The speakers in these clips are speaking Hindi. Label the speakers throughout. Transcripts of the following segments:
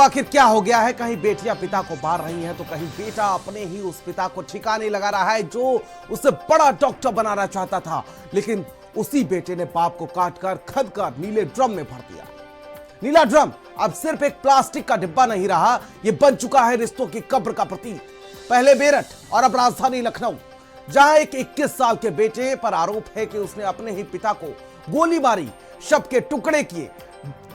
Speaker 1: आखिर क्या हो गया है? कहीं बेटियां पिता को मार रही हैं तो कहीं बेटा अपने ही उस पिता को ठिकाने लगा रहा है जो उसे बड़ा डॉक्टर बनाना चाहता था, लेकिन उसी बेटे ने बाप को काटकर खदकर नीले ड्रम में भर दिया। नीला ड्रम अब सिर्फ एक प्लास्टिक का डिब्बा नहीं रहा, यह बन चुका है रिश्तों की कब्र का प्रतीक। पहले मेरठ और अब राजधानी लखनऊ, जहां एक 21 साल के बेटे पर आरोप है कि उसने अपने ही पिता को गोली मारी, शव के टुकड़े किए,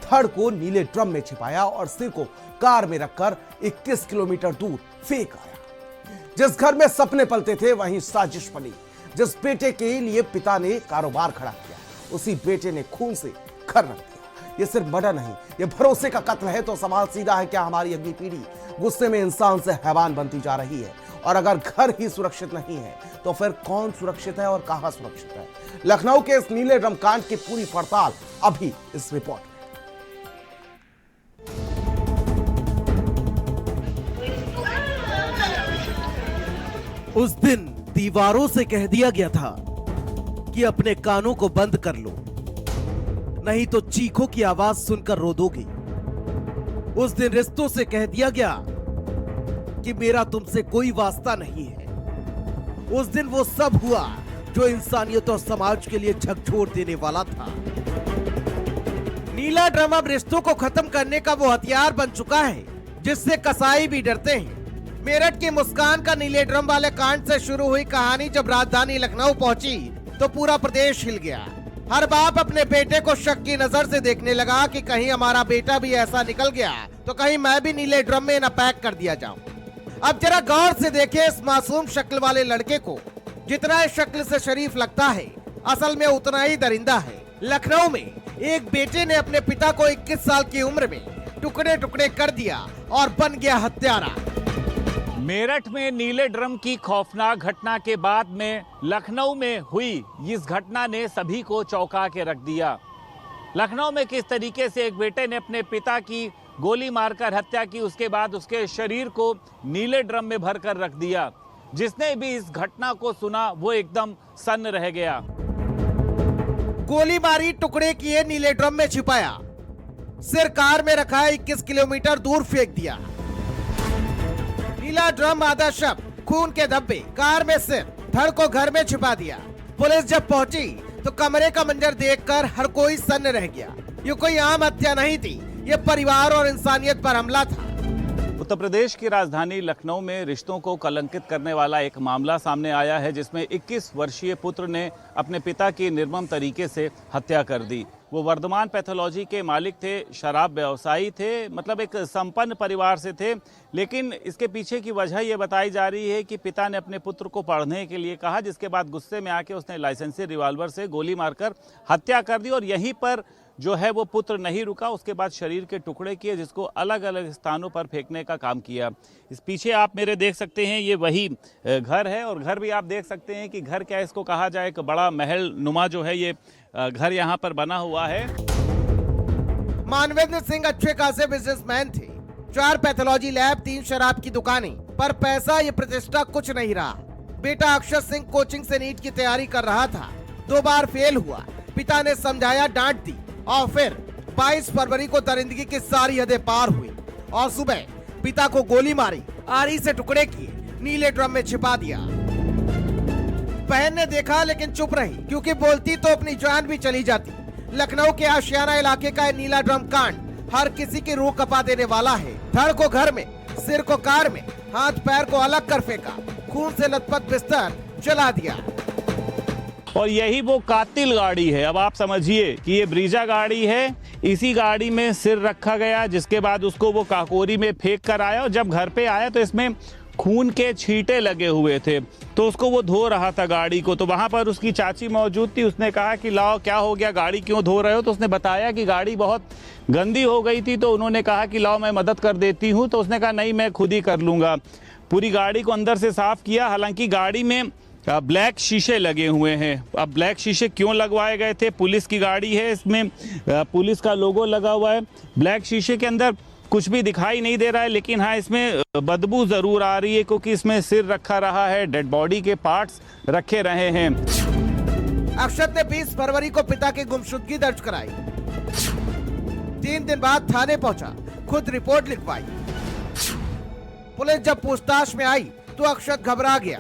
Speaker 1: धड़ को नीले ड्रम में छिपाया और सिर को कार में रखकर 21 किलोमीटर दूर फेंक आया। जिस घर में सपने पलते थे वहीं साजिश बनी। जिस बेटे के लिए पिता ने कारोबार खड़ा किया, उसी बेटे ने खून से घर रख दिया। यह सिर्फ मर्डर नहीं, यह भरोसे का कत्ल है। तो सवाल सीधा है, क्या हमारी अगली पीढ़ी गुस्से में इंसान से हैवान बनती जा रही है? और अगर घर ही सुरक्षित नहीं है तो फिर कौन सुरक्षित है और कहां सुरक्षित है? लखनऊ के इस नीले ड्रम कांड की पूरी पड़ताल अभी इस रिपोर्ट में।
Speaker 2: उस दिन दीवारों से कह दिया गया था कि अपने कानों को बंद कर लो, नहीं तो चीखों की आवाज सुनकर रो दोगे। उस दिन रिश्तों से कह दिया गया कि मेरा तुमसे कोई वास्ता नहीं है। उस दिन वो सब हुआ जो इंसानियत और समाज के लिए झकझोर देने वाला था। नीला ड्रम अब रिश्तों को खत्म करने का वो हथियार बन चुका है जिससे कसाई भी डरते हैं। मेरठ की मुस्कान का नीले ड्रम वाले कांड से शुरू हुई कहानी जब राजधानी लखनऊ पहुंची तो पूरा प्रदेश हिल गया। हर बाप अपने बेटे को शक की नजर से देखने लगा कि कहीं हमारा बेटा भी ऐसा निकल गया तो कहीं मैं भी नीले ड्रम में न पैक कर दिया जाऊं। अब जरा गौर से देखिए इस मासूम शक्ल वाले लड़के को। जितना इस शक्ल से शरीफ लगता है, असल में उतना ही दरिंदा है। लखनऊ में एक बेटे ने अपने पिता को 21 साल की उम्र में टुकड़े टुकड़े कर दिया और बन गया हत्यारा।
Speaker 3: मेरठ में नीले ड्रम की खौफनाक घटना के बाद में लखनऊ में हुई इस घटना ने सभी को चौंका के रख दिया। लखनऊ में किस तरीके से एक बेटे ने अपने पिता की गोली मारकर हत्या की, उसके बाद उसके शरीर को नीले ड्रम में भरकर रख दिया। जिसने भी इस घटना को सुना वो एकदम सन्न रह गया।
Speaker 2: गोली मारी, टुकड़े किए, नीले ड्रम में छिपाया, सिर कार में रखा, 21 किलोमीटर दूर फेंक दिया। नीला ड्रम, आधा शव, खून के धब्बे, कार में सिर, धड़ को घर में छिपा दिया। पुलिस जब पहुंची तो कमरे का मंजर देखकर हर कोई सन्न रह गया। ये कोई आम हत्या नहीं थी, ये परिवार और इंसानियत पर हमला था।
Speaker 3: उत्तर प्रदेश की राजधानी लखनऊ में रिश्तों को कलंकित करने वाला एक मामला सामने आया है जिसमें 21 वर्षीय पुत्र ने अपने पिता की निर्मम तरीके से हत्या कर दी। वो वर्धमान पैथोलॉजी के मालिक थे, शराब व्यवसायी थे, मतलब एक संपन्न परिवार से थे। लेकिन इसके पीछे की वजह ये बताई जा रही है कि पिता ने अपने पुत्र को पढ़ने के लिए कहा, जिसके बाद गुस्से में आके उसने लाइसेंसी रिवॉल्वर से गोली मारकर हत्या कर दी। और यहीं पर जो है वो पुत्र नहीं रुका, उसके बाद शरीर के टुकड़े किए, जिसको अलग अलग स्थानों पर फेंकने का काम किया। इस पीछे आप मेरे देख सकते हैं ये वही घर है, और घर भी आप देख सकते हैं कि घर क्या इसको कहा जाए, एक बड़ा महल नुमा जो है ये घर यहाँ पर बना हुआ है।
Speaker 2: मानवेंद्र सिंह अच्छे खासे बिजनेसमैन थे, 4 पैथोलॉजी लैब, 3 शराब की दुकानें, पर पैसा ये प्रतिष्ठा कुछ नहीं रहा। बेटा अक्षर सिंह कोचिंग से नीट की तैयारी कर रहा था, 2 बार फेल हुआ। पिता ने समझाया, डांट दी और फिर 22 फरवरी को दरिंदगी की सारी हदें पार हुई और सुबह पिता को गोली मारी, आरी से टुकड़े किए, नीले ड्रम में छिपा दिया। बहन ने देखा लेकिन चुप रही, क्योंकि बोलती तो अपनी जान भी चली जाती। लखनऊ के आशियाना इलाके का नीला ड्रम कांड हर किसी की रूह कपा देने वाला है। धड़ को घर में, सिर को कार में, हाथ पैर को अलग कर फेंका, खून से लथपथ बिस्तर जला दिया।
Speaker 3: और यही वो कातिल गाड़ी है। अब आप समझिए कि ये ब्रीजा गाड़ी है, इसी गाड़ी में सिर रखा गया, जिसके बाद उसको वो काकोरी में फेंक कर आया। और जब घर पे आया तो इसमें खून के छींटे लगे हुए थे, तो उसको वो धो रहा था गाड़ी को। तो वहाँ पर उसकी चाची मौजूद थी, उसने कहा कि लाओ क्या हो गया, गाड़ी क्यों धो रहे हो? तो उसने बताया कि गाड़ी बहुत गंदी हो गई थी। तो उन्होंने कहा कि लाओ मैं मदद कर देती हूँ। तो उसने कहा नहीं, मैं खुद ही कर लूँगा। पूरी गाड़ी को अंदर से साफ किया। हालांकि गाड़ी में ब्लैक शीशे लगे हुए हैं। अब ब्लैक शीशे क्यों लगवाए गए थे? पुलिस की गाड़ी है, इसमें पुलिस का लोगो लगा हुआ है। ब्लैक शीशे के अंदर कुछ भी दिखाई नहीं दे रहा है, लेकिन हाँ इसमें बदबू जरूर आ रही है, क्योंकि इसमें सिर रखा रहा है, डेड बॉडी के पार्ट्स रखे रहे हैं।
Speaker 2: अक्षत ने 20 फरवरी को पिता की गुमशुदगी दर्ज कराई। 3 दिन बाद थाने पहुंचा, खुद रिपोर्ट लिखवाई। पुलिस जब पूछताछ में आई तो अक्षत घबरा गया,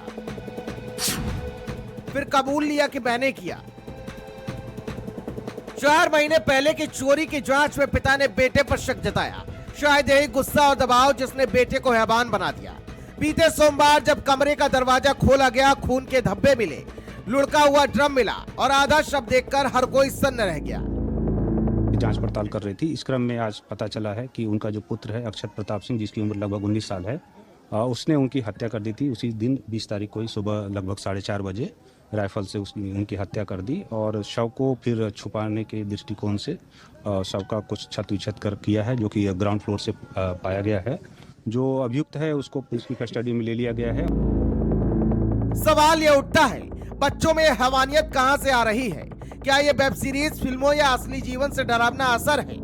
Speaker 2: फिर कबूल लिया कि मैंने किया। 4 महीने पहले की चोरी की जांच में पिता ने बेटे पर शक जताया। शायद यही गुस्सा और दबाव जिसने बेटे को हैवान बना दिया। बीते सोमवार जब कमरे का दरवाजा खोला गया, खून के धब्बे मिले, लुढ़का हुआ ड्रम मिला और आधा शव देखकर हर कोई सन्न रह गया।
Speaker 4: जांच पड़ताल कर रही थी। इस क्रम में आज पता चला है कि उनका जो पुत्र है अक्षत प्रताप सिंह, जिसकी उम्र लगभग 19 साल है, उसने उनकी हत्या कर दी थी। उसी दिन 20 तारीख को ही सुबह लगभग 4:30 बजे राइफल से उनकी हत्या कर दी और शव को फिर छुपाने के दृष्टिकोण से शव का कुछ छत विछत कर किया है, जो कि ग्राउंड फ्लोर से पाया गया है। जो अभियुक्त है उसको पुलिस की कस्टडी में ले लिया गया है।
Speaker 2: सवाल यह उठता है, बच्चों में हैवानियत कहां से आ रही है? क्या ये वेब सीरीज, फिल्मों या असली जीवन से डरावना असर है?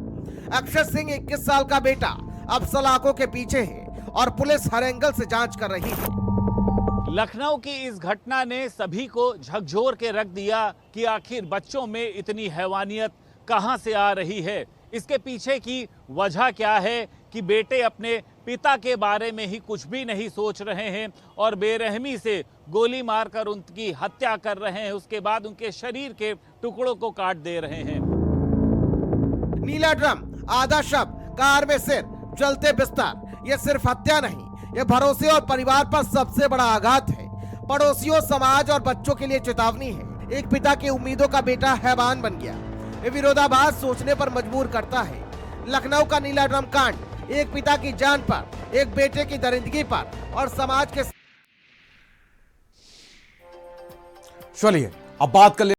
Speaker 2: अक्षत सिंह 21 साल का बेटा अब सलाखों के पीछे है और पुलिस हर एंगल से जांच कर रही है।
Speaker 3: लखनऊ की इस घटना ने सभी को झकझोर के रख दिया कि आखिर बच्चों में इतनी हैवानियत कहां से आ रही है। इसके पीछे की वजह क्या है कि बेटे अपने पिता के बारे में ही कुछ भी नहीं सोच रहे हैं और बेरहमी से गोली मारकर उनकी हत्या कर रहे हैं, उसके बाद उनके शरीर के टुकड़ों को काट दे रहे हैं।
Speaker 2: नीला ड्रम, आधा शव, कार में सिर, जलते बिस्तर, ये सिर्फ हत्या नहीं, ये भरोसे और परिवार पर सबसे बड़ा आघात है। पड़ोसियों, समाज और बच्चों के लिए चेतावनी है। एक पिता की उम्मीदों का बेटा हैवान बन गया। ये विरोधाभास सोचने पर मजबूर करता है। लखनऊ का नीला ड्रम कांड एक पिता की जान पर, एक बेटे की दरिंदगी पर और समाज के।
Speaker 1: चलिए अब बात कर ले